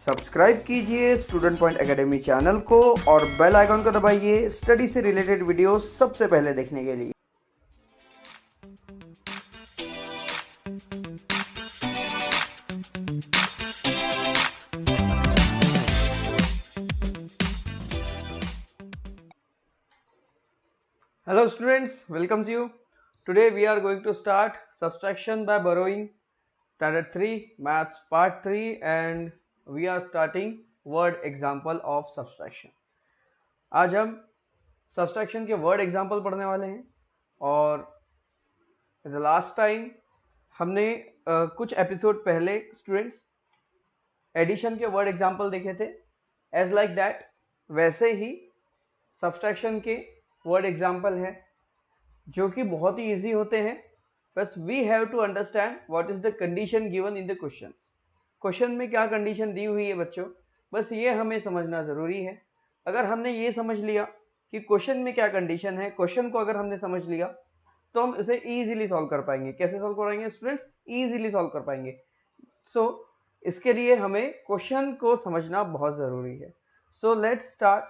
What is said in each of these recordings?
Subscribe कीजिए student point academy channel को और बेल आइकन को दबाइए स्टडी से रिलेटेड वीडियो सबसे पहले देखने के लिए। Hello students, welcomes you. Today we are going to start subtraction by borrowing standard 3 maths part 3 and we are starting word example of subtraction. आज हम subtraction के word example पढ़ने वाले हैं और the last time हमने कुछ एपिसोड पहले स्टूडेंट्स एडिशन के word example देखे थे. As like that वैसे ही subtraction के word example है जो कि बहुत ही इजी होते हैं. बस we have to understand what is the condition given in the question. Question में क्या कंडीशन दी हुई है बच्चों, बस ये हमें समझना जरूरी है. अगर हमने ये समझ लिया कि क्वेश्चन में क्या कंडीशन है, क्वेश्चन को अगर हमने समझ लिया तो हम इसे इजीली सॉल्व कर पाएंगे. कैसे सॉल्व कराएंगे स्टूडेंट्स? इजीली सॉल्व कर पाएंगे. सो इसके लिए हमें क्वेश्चन को समझना बहुत जरूरी है. So let's start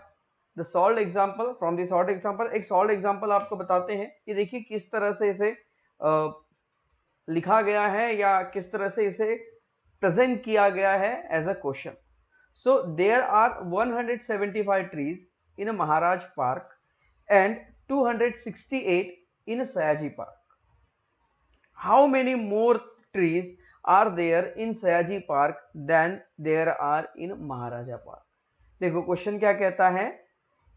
the solve example. From the solve example एक सॉल्व एग्जाम्पल आपको बताते हैं कि देखिए किस तरह से इसे लिखा गया है या किस तरह से इसे प्रेजेंट किया गया है as a question. So there are 175 trees in Maharaj park and 268 in Sayaji park. How many more trees are there in Sayaji park than there are in Maharaja park. देखो क्वेश्चन क्या कहता है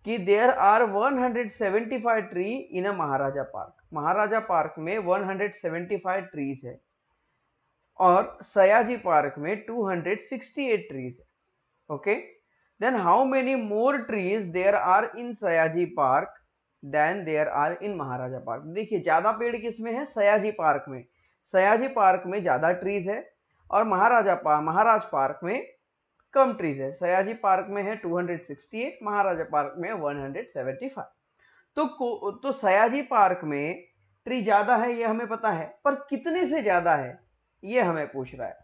कि there are 175 tree in a Maharaja park. Maharaja park में 175 trees है और Sayaji park में 268 trees है. Okay, then how many more trees there are in Sayaji park than there are in Maharaja park. देखिए ज्यादा पेड़ किसमें है? सयाजी पार्क में. सयाजी पार्क में ज्यादा ट्रीज है और महाराज पार्क में कम ट्रीज है. सयाजी पार्क में है 268, महाराजा पार्क में 175. तो सयाजी पार्क में ट्री ज्यादा है ये हमें पता है, पर कितने से ज्यादा है ये हमें पूछ रहा है.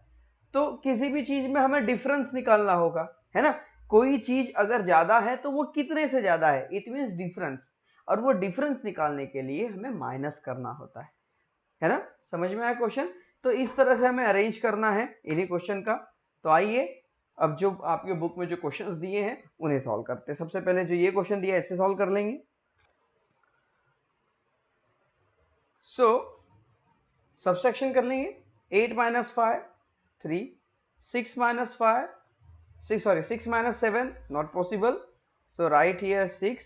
तो किसी भी चीज में हमें डिफरेंस निकालना होगा, है ना. कोई चीज अगर ज्यादा है तो वो कितने से ज्यादा है, इट मींस डिफरेंस. और वो डिफरेंस निकालने के लिए हमें माइनस करना होता है ना. समझ में आया क्वेश्चन? तो इस तरह से हमें अरेंज करना है इन्हीं क्वेश्चन का. तो आइए अब जो आपके बुक में जो क्वेश्चंस दिए हैं उन्हें सॉल्व करते हैं. सबसे पहले जो ये क्वेश्चन दिया है इससे सॉल्व कर लेंगे. सो सब्सट्रैक्शन कर लेंगे. 8 minus 5 3, 6 minus 5 6 minus 7 not possible, so write here 6.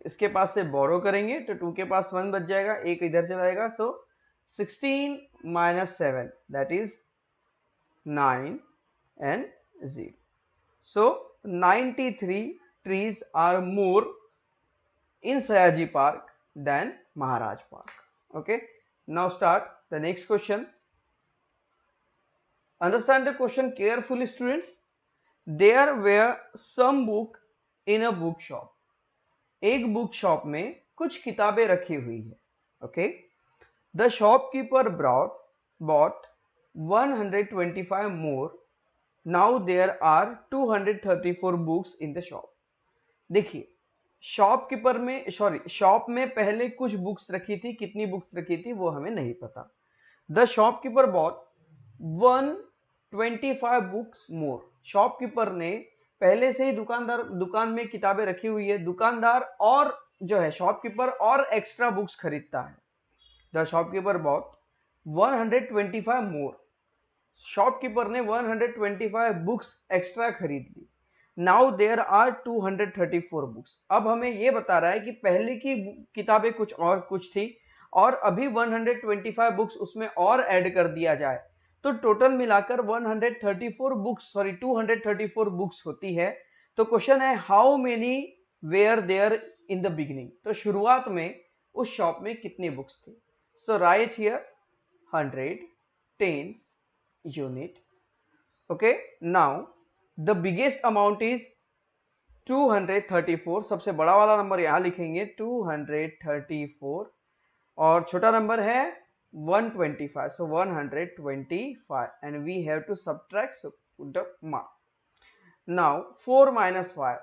इसके पास से बोरो करेंगे तो 2 के पास 1 बच जाएगा, एक इधर चला जाएगा. सो 16 minus 7 that is 9 and 0. So 93 trees are more in Sayaji Park than Maharaj Park. Okay, now start the next question. Understand the question carefully students. There were some book in a bookshop. एक book shop में कुछ किताबें रखी हुई है. Okay, the shopkeeper bought 125 more. Now there are 234 books in the shop. देखिए shopkeeper में shop में पहले कुछ बुक्स रखी थी, कितनी बुक्स रखी थी वो हमें नहीं पता. The shopkeeper bought 125 books more. Shopkeeper ने पहले से ही दुकान में किताबें रखी हुई है. दुकानदार और जो है शॉपकीपर और एक्स्ट्रा बुक्स खरीदता है. The shopkeeper bought 125 more. Shopkeeper ने 125 बुक्स एक्स्ट्रा खरीद ली. Now there are 234 books. अब हमें यह बता रहा है कि पहले की किताबें कुछ थी और अभी 125 बुक्स उसमें और ऐड कर दिया जाए तो टोटल मिलाकर 234 बुक्स होती है. तो क्वेश्चन है how many were there in the beginning. तो शुरुआत में उस शॉप में कितनी बुक्स थी. So right here 100 tens unit. Okay, now the biggest amount is 234. सबसे बड़ा वाला नंबर यहां लिखेंगे 234 और छोटा नंबर है 125, so 125, and we have to subtract, so put the mark. Now 4 minus 5,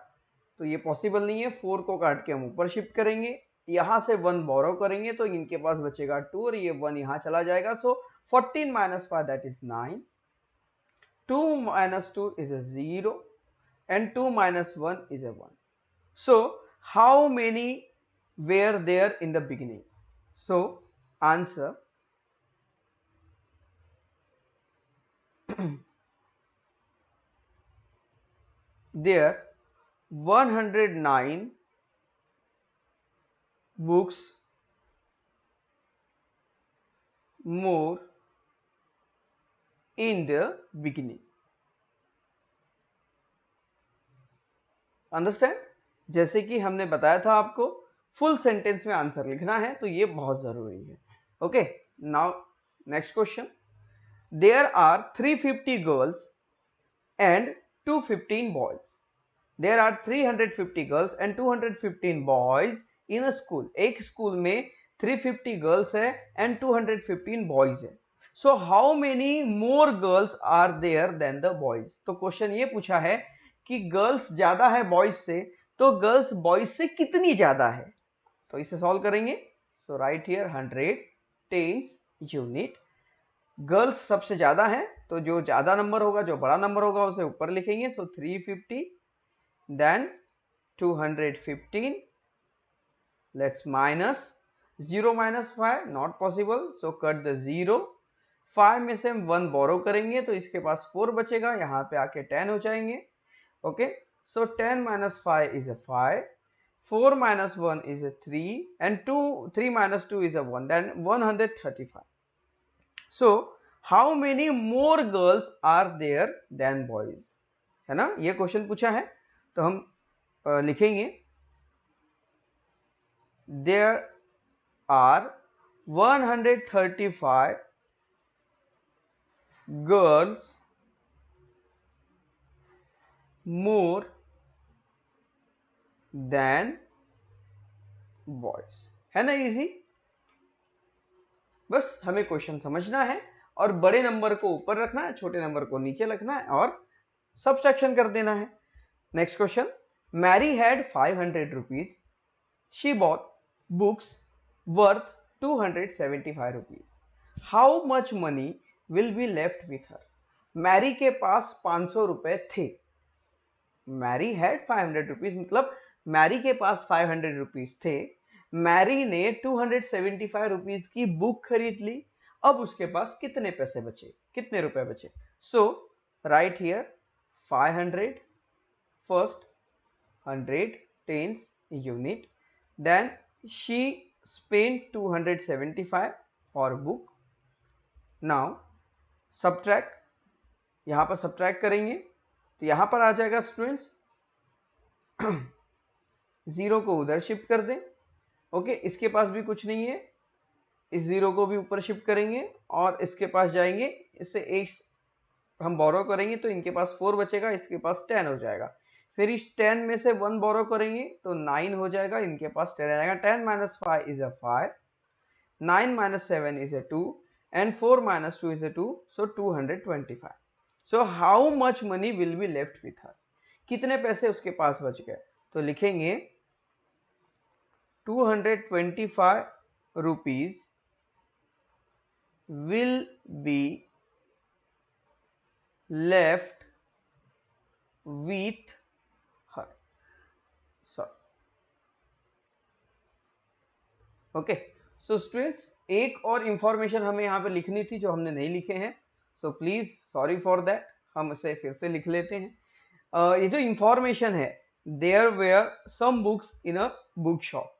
तो ये पॉसिबल नहीं है, 4 को काट के हम ऊपर शिफ्ट करेंगे, यहां से 1 बोरो करेंगे तो इनके पास बचेगा 2 और ये 1 यहां चला जाएगा, सो 14 minus 5 that is 9, 2 minus 2 is a 0 and 2 minus 1 is a 1. So how many were there in the beginning? So answer there 109 books more in the beginning. Understand? जैसे कि हमने बताया था आपको फुल सेंटेंस में आंसर लिखना है, तो ये बहुत जरूरी है. Okay, now next question. There are 350 girls and 215 boys. There are 350 girls and 215 boys in a school. एक स्कूल में 350 गर्ल्स है एंड 215 बॉयज है. So how many more girls are there than the boys. तो question ये पूछा है कि girls ज्यादा है बॉयज से, तो गर्ल्स बॉयज से कितनी ज्यादा है. तो इसे सॉल्व करेंगे. So right here 100 tens unit. Girls सबसे ज्यादा है, तो जो ज्यादा नंबर होगा, जो बड़ा नंबर होगा उसे ऊपर लिखेंगे. So 350 then 215. Let's minus 0 minus 5 not possible, so cut the 0. 5 में से हम 1 बोरो करेंगे तो इसके पास 4 बचेगा, यहाँ पे आके 10 हो जाएंगे. Okay, so 10 minus 5 is a 5, 4 minus 1 is a 3, and 3 minus 2 is a 1, then 135. So how many more girls are there than boys? है ना, ये क्वेश्चन पूछा है, तो हम लिखेंगे there are 135 girls more than boys. है ना इजी. बस हमें क्वेश्चन समझना है और बड़े नंबर को ऊपर रखना है, छोटे नंबर को नीचे रखना है और सब्ट्रैक्शन कर देना है. Next question. Mary had 500 rupees. She bought books worth 275 rupees. How much money will be left with her. Mary के पास 500 रुपए थे. मैरी हैड 500 रुपीज, मतलब मैरी के पास 500 रुपीज थे. मैरी ने 275 रुपीज की बुक खरीद ली. अब उसके पास कितने पैसे बचे, कितने रुपए बचे. So right here 500 first, 100 tens unit, then she spent 275 for book. Now subtract, यहां पर सब्ट्रैक्ट करेंगे तो यहां पर आ जाएगा स्टूडेंट्स 0 को उधर शिफ्ट कर दें. ओके, इसके पास भी कुछ नहीं है, इस 0 को भी ऊपर शिफ्ट करेंगे और इसके पास जाएंगे, इससे एक हम बोरो करेंगे तो इनके पास 4 बचेगा, इसके पास 10 हो जाएगा. फिर इस 10 में से 1 बोरो करेंगे तो 9 हो जाएगा, इनके पास 10 आ जाएगा. 10 minus 5 is a 5, 9 minus 7 is a 2, and 4 minus 2 is a 2, so 225. So how much money will be left with her? कितने पैसे उसके पास बच गए. तो लिखेंगे 225 rupees will be left with her. So okay, so students एक और इंफॉर्मेशन हमें यहाँ पे लिखनी थी जो हमने नहीं लिखे हैं. So please sorry for that, हम इसे फिर से लिख लेते हैं. ये जो इंफॉर्मेशन है, there were some books in a book shop.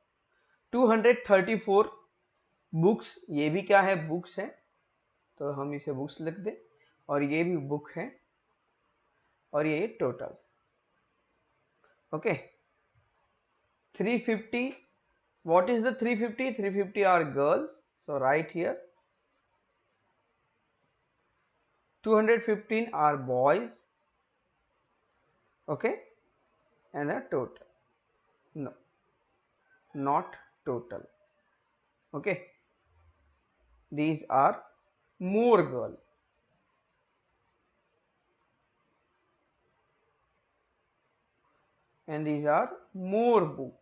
234 books, ये भी क्या है, बुक्स है, तो हम इसे बुक्स लिख दें, और ये भी बुक है, और ये total. Okay, 350. What is the 350? 350 are girls, so right here 215 are boys. Okay, and a total, no, not total. Okay, these are more girl. And these are more book.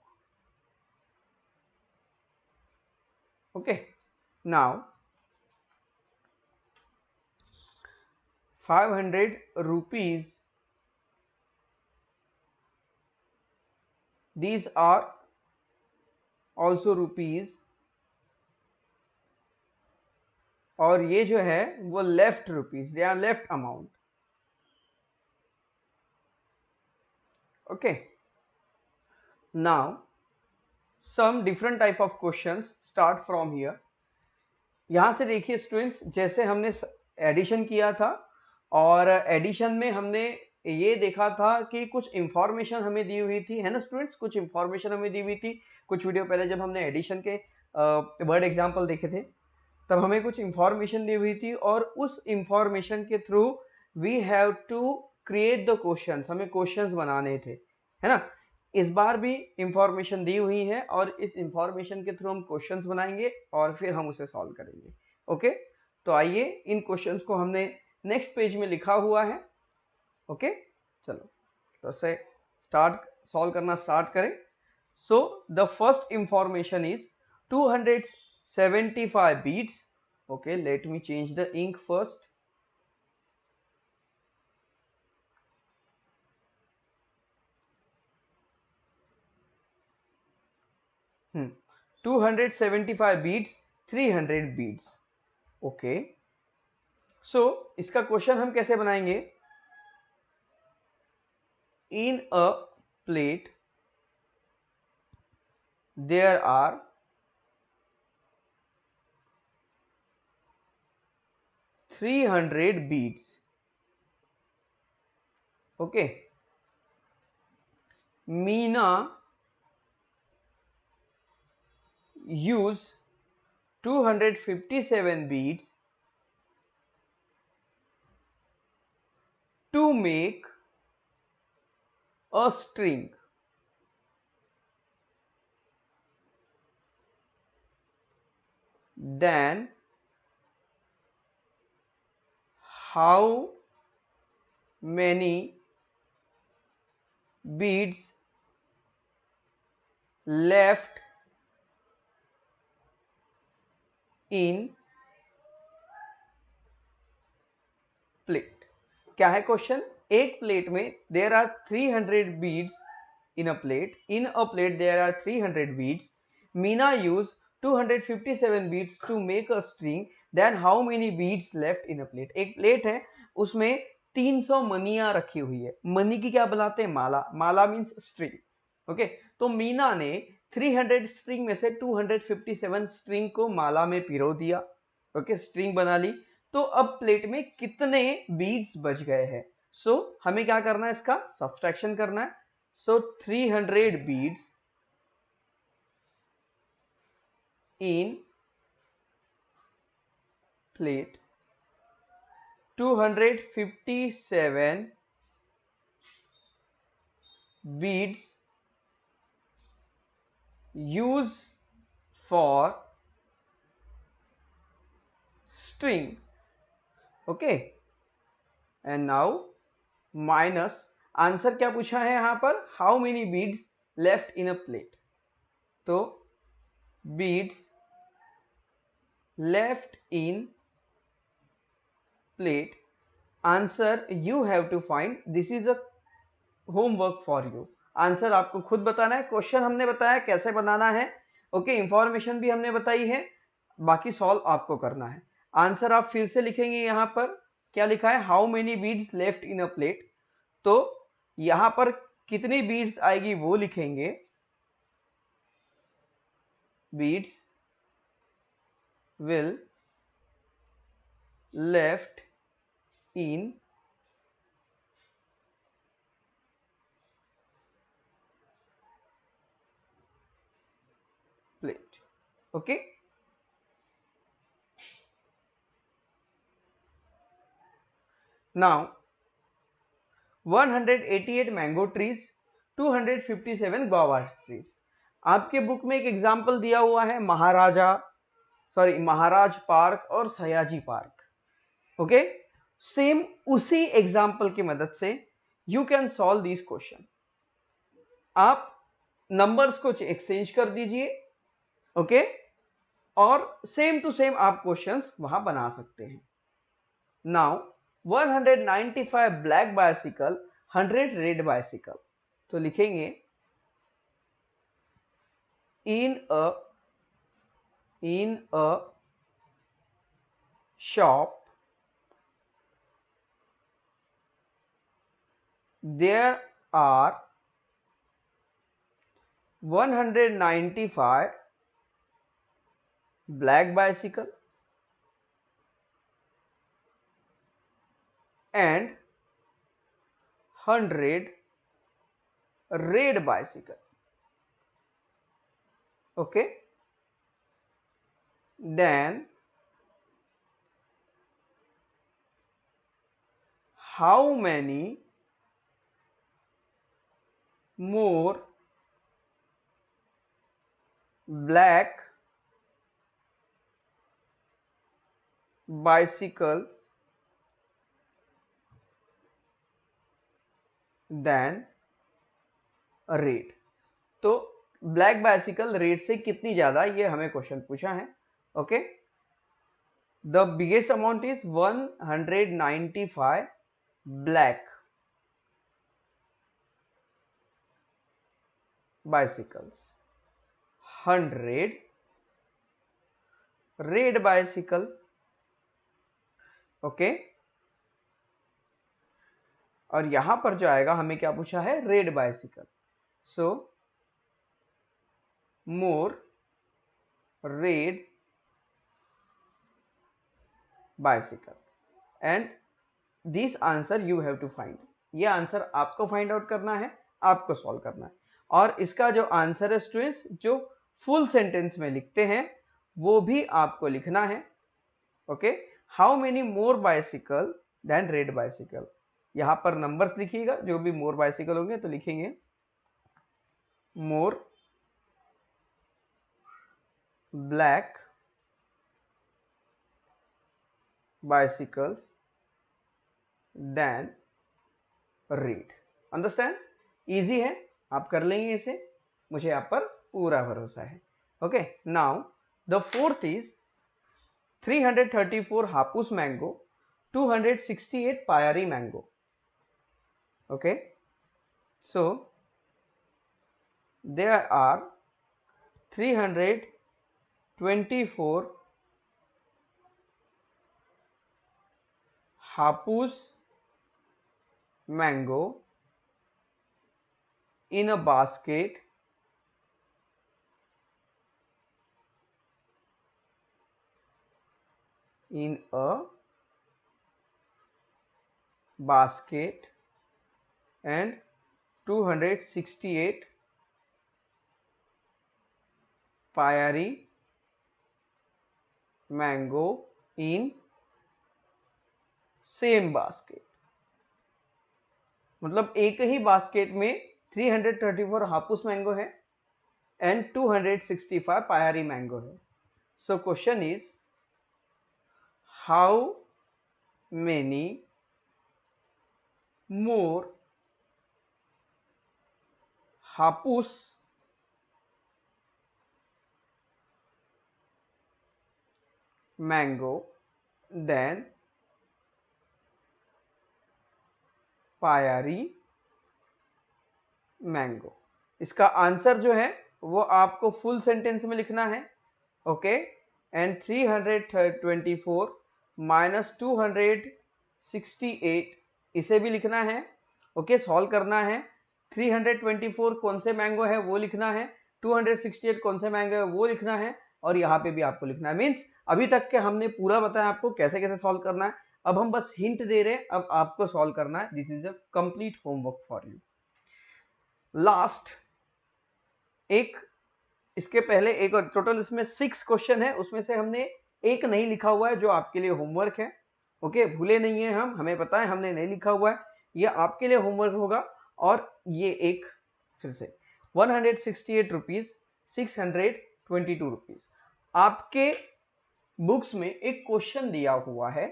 Okay, now 500 rupees, these are also rupees, और ये जो है वो left rupees, they are left amount. Okay, now some different type of questions start from here. यहां से देखिए students, जैसे हमने एडिशन किया था और एडिशन में हमने ये देखा था कि कुछ इंफॉर्मेशन हमें दी हुई थी, है ना स्टूडेंट्स, कुछ इंफॉर्मेशन हमें दी हुई थी. कुछ वीडियो पहले जब हमने एडिशन के वर्ड एग्जांपल देखे थे तब हमें कुछ इंफॉर्मेशन दी हुई थी और उस इंफॉर्मेशन के through we have to create the questions, हमें क्वेश्चंस बनाने थे, है ना. इस बार भी इंफॉर्मेशन दी हुई है और इस इंफॉर्मेशन के थ्रू हम क्वेश्चंस बनाएंगे और फिर हम उसे सॉल्व करेंगे. ओके, तो आइए इन क्वेश्चंस को हमने नेक्स्ट पेज में लिखा हुआ है. ओके, चलो तो से स्टार्ट सॉल्व करना स्टार्ट करें. So the first information is 275 beads. Okay, let me change the ink first. Hmm. 275 beads, 300 beads. Okay. So इसका क्वेश्चन हम कैसे बनाएंगे? In a plate there are 300 beads. Okay. Meena use 257 beads to make a string. Then how many beads left in plate? क्या है question? एक plate में there are 300 beads in a plate. In a plate there are 300 beads. Meena use 257 beads to make a string. Then how many beads left in a plate? एक plate है, उसमें 300 मनिया रखी हुई है. मनी की क्या बुलाते हैं? माला. माला मीन्स स्ट्रिंग. ओके, तो मीना ने 300 स्ट्रिंग में से 257 स्ट्रिंग को माला में पिरो दिया. ओके, स्ट्रिंग बना ली. तो अब प्लेट में कितने बीड्स बच गए हैं? सो हमें क्या करना है? इसका सब्सट्रैक्शन करना है. सो 300 beads in plate, 257 beads used for string. Okay, and now minus answer क्या पूछा है यहां पर? How many beads left in a plate. तो beads left in plate, answer you have to find. This is a homework for you. Answer आपको खुद बताना है. क्वेश्चन हमने बताया कैसे बनाना है. ओके, इंफॉर्मेशन भी हमने बताई है, बाकी सॉल्व आपको करना है. आंसर आप फिर से लिखेंगे. यहां पर क्या लिखा है? How many beads left in a plate. तो यहां पर कितनी बीड्स आएगी वो लिखेंगे. beads will left in plate. Okay, now 188 mango trees, 257 guava trees. आपके बुक में एक एग्जाम्पल दिया हुआ है महाराजा सॉरी महाराज पार्क और सयाजी पार्क। ओके, सेम उसी एग्जाम्पल की मदद से you can solve this question. आप नंबर्स को एक्सचेंज कर दीजिए, ओके, और सेम टू सेम आप क्वेश्चंस वहां बना सकते हैं। Now 195 black bicycle, 100 red bicycle, तो लिखेंगे in a shop there are 195 black bicycle and 100 red bicycle. Okay, then how many more black bicycles than red? तो ब्लैक बाइसिकल रेड से कितनी ज्यादा, ये हमें क्वेश्चन पूछा है। Okay, the biggest amount is 195 black bicycles, 100 red bicycle. Okay, और यहां पर जो आएगा हमें क्या पूछा है, red bicycle. So more red bicycle and this answer you have to find. ये आंसर आपको फाइंड आउट करना है, आपको सॉल्व करना है। और इसका जो आंसर है स्टूडेंट्स, जो फुल सेंटेंस में लिखते हैं वो भी आपको लिखना है। Okay, how many more bicycle than red bicycle, यहां पर नंबर्स लिखिएगा, जो भी मोर बाइसिकल होंगे तो लिखेंगे more black bicycles than red. Understand? Easy है, आप कर लेंगे इसे, मुझे आप पर पूरा भरोसा है। Okay, now the fourth is 334 Hapus mango, 268 Pairi mango. Okay, so there are 324 Hapus mango in a basket and 268 pyari mango in same basket। मतलब एक ही बास्केट में 334 हापुस मैंगो है एंड 265 पायरी मैंगो है। So question is how many more Hapus mango than Pairi mango. इसका answer जो है वो आपको फुल सेंटेंस में लिखना है। ओके, एंड 324 माइनस 268 इसे भी लिखना है। ओके, सॉल्व करना है। 324 कौन से मैंगो है वो लिखना है, 268 कौन से मैंगो है वो लिखना है, और यहाँ पे भी आपको लिखना है। मीन्स अभी तक के हमने पूरा बताया आपको कैसे कैसे सॉल्व करना है, अब हम बस हिंट दे रहे हैं, अब आपको सॉल्व करना है। This is a complete homework for you. Last एक, इसके पहले एक और, टोटल इसमें 6 क्वेश्चन है, उसमें से हमने एक नहीं लिखा हुआ है जो आपके लिए होमवर्क है। ओके, भूले नहीं है हम, हमें पता है हमने नहीं लिखा हुआ है, ये आपके लिए होमवर्क होगा। और ये एक फिर से 168 रुपीज 622 रुपीज आपके बुक्स में एक क्वेश्चन दिया हुआ है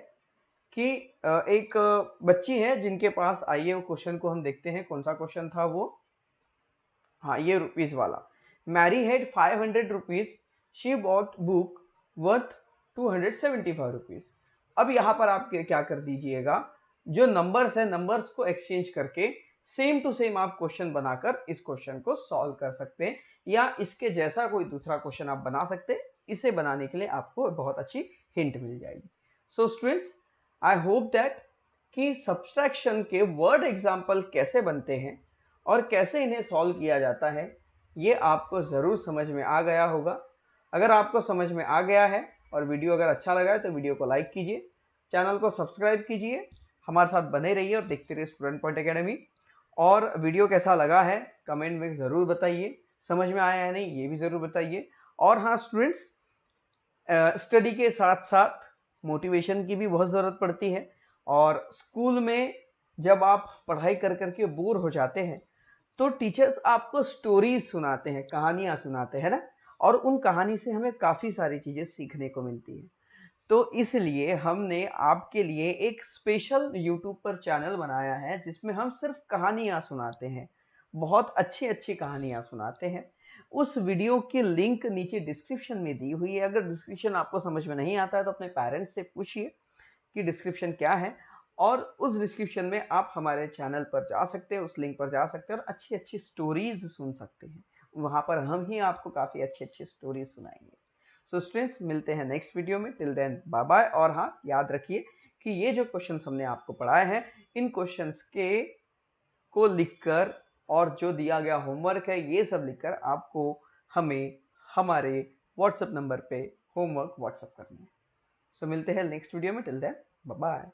कि एक बच्ची है जिनके पास, आइए वो क्वेश्चन को हम देखते हैं कौन सा क्वेश्चन था वो। हाँ, ये रुपीज वाला। Mary had 500 rupees, she bought book worth 275 rupees. अब यहाँ पर आप क्या कर दीजिएगा, जो नंबर्स है नंबर्स को एक्सचेंज करके सेम टू सेम आप क्वेश्चन बनाकर इस क्वेश्चन को सॉल्व कर सकते हैं, या इसके जैसा कोई दूसरा क्वेश्चन आप बना सकते हैं। इसे बनाने के लिए आपको बहुत अच्छी हिंट मिल जाएगी। So students, I hope that कि सब्सट्रैक्शन के वर्ड एग्जाम्पल कैसे बनते हैं और कैसे इन्हें सॉल्व किया जाता है, ये आपको ज़रूर समझ में आ गया होगा। अगर आपको समझ में आ गया है और वीडियो अगर अच्छा लगा है तो वीडियो को लाइक कीजिए, चैनल को सब्सक्राइब कीजिए, हमारे साथ बने रहिए और देखते रहिए स्टूडेंट पॉइंट एकेडमी। और वीडियो कैसा लगा है कमेंट में ज़रूर बताइए, समझ में आया है नहीं ये भी ज़रूर बताइए। और हाँ स्टूडेंट्स, स्टडी के साथ साथ मोटिवेशन की भी बहुत ज़रूरत पड़ती है। और स्कूल में जब आप पढ़ाई कर करके बोर हो जाते हैं तो टीचर्स आपको स्टोरीज सुनाते हैं, कहानियां सुनाते हैं ना, और उन कहानी से हमें काफ़ी सारी चीज़ें सीखने को मिलती हैं। तो इसलिए हमने आपके लिए एक स्पेशल यूट्यूब पर चैनल बनाया है जिसमें हम सिर्फ कहानियां सुनाते हैं, बहुत अच्छी अच्छी कहानियां सुनाते हैं। उस वीडियो की लिंक नीचे डिस्क्रिप्शन में दी हुई है। अगर डिस्क्रिप्शन आपको समझ में नहीं आता है तो अपने पेरेंट्स से पूछिए कि डिस्क्रिप्शन क्या है, और उस डिस्क्रिप्शन में आप हमारे चैनल पर जा सकते हैं, उस लिंक पर जा सकते हैं और अच्छी अच्छी स्टोरीज सुन सकते हैं। वहां पर हम ही आपको काफ़ी अच्छी अच्छी स्टोरीज सुनाएंगे। सो स्टूडेंट्स, मिलते हैं नेक्स्ट वीडियो में। Till then bye bye. और हाँ, याद रखिए कि ये जो क्वेश्चंस हमने आपको पढ़ाए हैं, इन क्वेश्चंस के को लिखकर और जो दिया गया होमवर्क है ये सब लिखकर आपको हमें हमारे व्हाट्सएप नंबर पे होमवर्क व्हाट्सएप करना है। सो मिलते हैं नेक्स्ट वीडियो में। Till then bye bye.